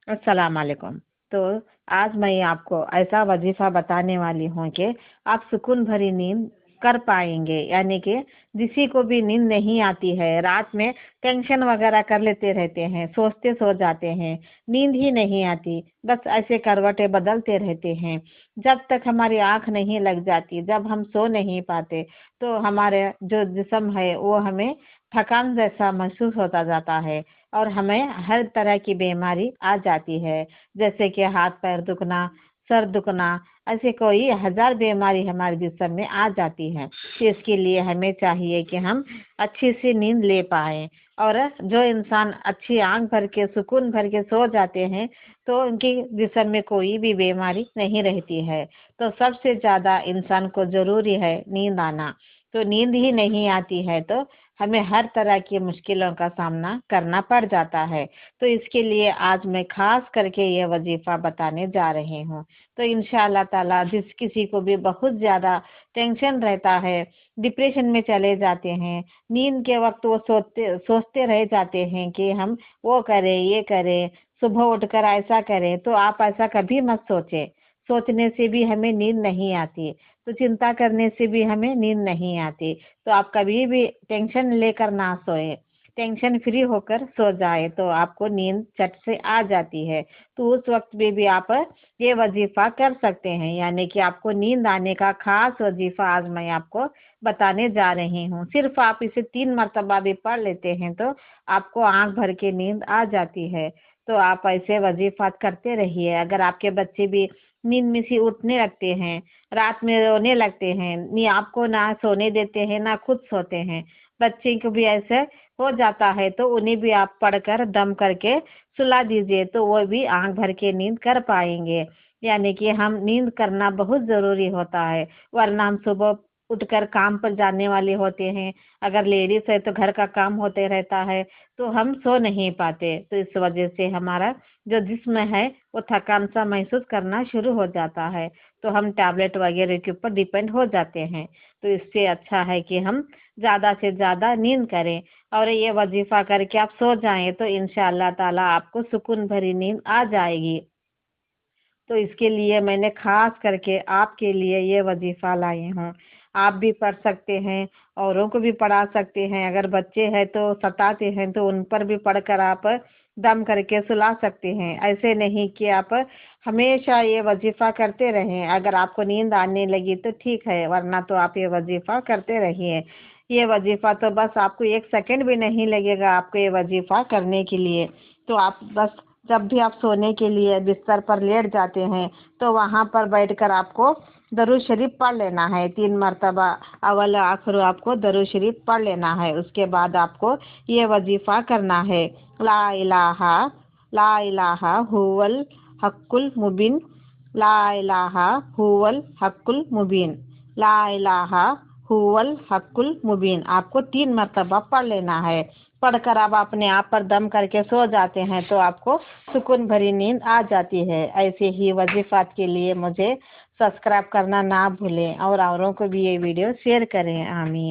अस्सलाम वालेकुम। तो आज मैं आपको ऐसा वजीफा बताने वाली हूँ कि आप सुकून भरी नींद कर पाएंगे, यानी कि किसी को भी नींद नहीं आती है, रात में टेंशन वगैरह कर लेते रहते हैं, सोचते सो जाते हैं, नींद ही नहीं आती, बस ऐसे करवटें बदलते रहते हैं। जब तक हमारी आंख नहीं लग जाती, जब हम सो नहीं पाते, तो हमारे जो जिस्म है वो हमें थकान जैसा महसूस होता जाता है और हमें हर तरह की बीमारी आ जाती है, जैसे कि हाथ पैर दुखना, सर दुखना, ऐसे कोई हजार बीमारी हमारे जिस्म में आ जाती है। तो इसके लिए हमें चाहिए कि हम अच्छी सी नींद ले पाए। और जो इंसान अच्छी आंख भर के सुकून भर के सो जाते हैं, तो उनकी जिस्म में कोई भी बीमारी नहीं रहती है। तो सबसे ज्यादा इंसान को जरूरी है नींद आना। तो नींद ही नहीं आती है तो हमें हर तरह की मुश्किलों का सामना करना पड़ जाता है। तो इसके लिए आज मैं खास करके ये वजीफा बताने जा रही हूँ। तो इंशाअल्लाह ताला जिस किसी को भी बहुत ज्यादा टेंशन रहता है, डिप्रेशन में चले जाते हैं, नींद के वक्त वो सोचते रह जाते हैं कि हम वो करें ये करें, सुबह उठकर ऐसा करें, तो आप ऐसा कभी मत सोचे। सोचने से भी हमें नींद नहीं आती, तो चिंता करने से भी हमें नींद नहीं आती। तो आप कभी भी टेंशन लेकर ना सोए, टेंशन फ्री होकर सो जाए तो आपको नींद झट से आ जाती है। तो उस वक्त में भी आप ये वजीफा कर सकते हैं, यानी कि आपको नींद आने का खास वजीफा आज मैं आपको बताने जा रही हूँ। सिर्फ आप इसे 3 मरतबा भी पढ़ लेते हैं तो आपको आंख भर के नींद आ जाती है। तो आप ऐसे वजीफा करते रहिए। अगर आपके बच्चे भी नींद में से उठने लगते हैं, रात में रोने लगते हैं, नी आपको ना सोने देते हैं ना खुद सोते हैं, बच्चे को भी ऐसे हो जाता है, तो उन्हें भी आप पढ़कर दम करके सुला दीजिए, तो वो भी आंख भर के नींद कर पाएंगे। यानी कि हम नींद करना बहुत जरूरी होता है, वरना हम सुबह उठकर काम पर जाने वाले होते हैं, अगर लेडीज है तो घर का काम होते रहता है, तो हम सो नहीं पाते। तो इस वजह से हमारा जो जिस्म है वो थकान सा महसूस करना शुरू हो जाता है, तो हम टैबलेट वगैरह के ऊपर डिपेंड हो जाते हैं। तो इससे अच्छा है कि हम ज्यादा से ज्यादा नींद करें और ये वजीफा करके आप सो जाएं, तो इंशाअल्लाह ताला आपको सुकून भरी नींद आ जाएगी। तो इसके लिए मैंने खास करके आपके लिए ये वजीफा लाई हूँ। आप भी पढ़ सकते हैं, औरों को भी पढ़ा सकते हैं। अगर बच्चे हैं तो सताते हैं तो उन पर भी पढ़कर आप दम करके सुला सकते हैं। ऐसे नहीं कि आप हमेशा ये वजीफा करते रहें। अगर आपको नींद आने लगी तो ठीक है, वरना तो आप ये वजीफा करते रहिए। ये वजीफा तो बस आपको 1 सेकंड भी नहीं लगेगा आपको ये वजीफा करने के लिए। तो आप बस जब भी आप सोने के लिए बिस्तर पर लेट जाते हैं, तो वहां पर बैठकर आपको दरूद शरीफ पढ़ लेना है 3 मरतबा। अव्वल आखिर आपको दरूद शरीफ पढ़ लेना है। उसके बाद आपको ये वजीफा करना है, ला इलाहा ला इलाहा हुवल हक्कुल मुबीन, ला इलाहा हुवल हक्कुल मुबीन, ला इलाहा हुवल हक्कुल मुबीन। आपको 3 मरतबा पढ़ लेना है। पढ़कर आप अपने आप पर दम करके सो जाते हैं तो आपको सुकून भरी नींद आ जाती है। ऐसे ही वजीफात के लिए मुझे सब्सक्राइब करना ना भूलें और औरों को भी ये वीडियो शेयर करें। आमीन।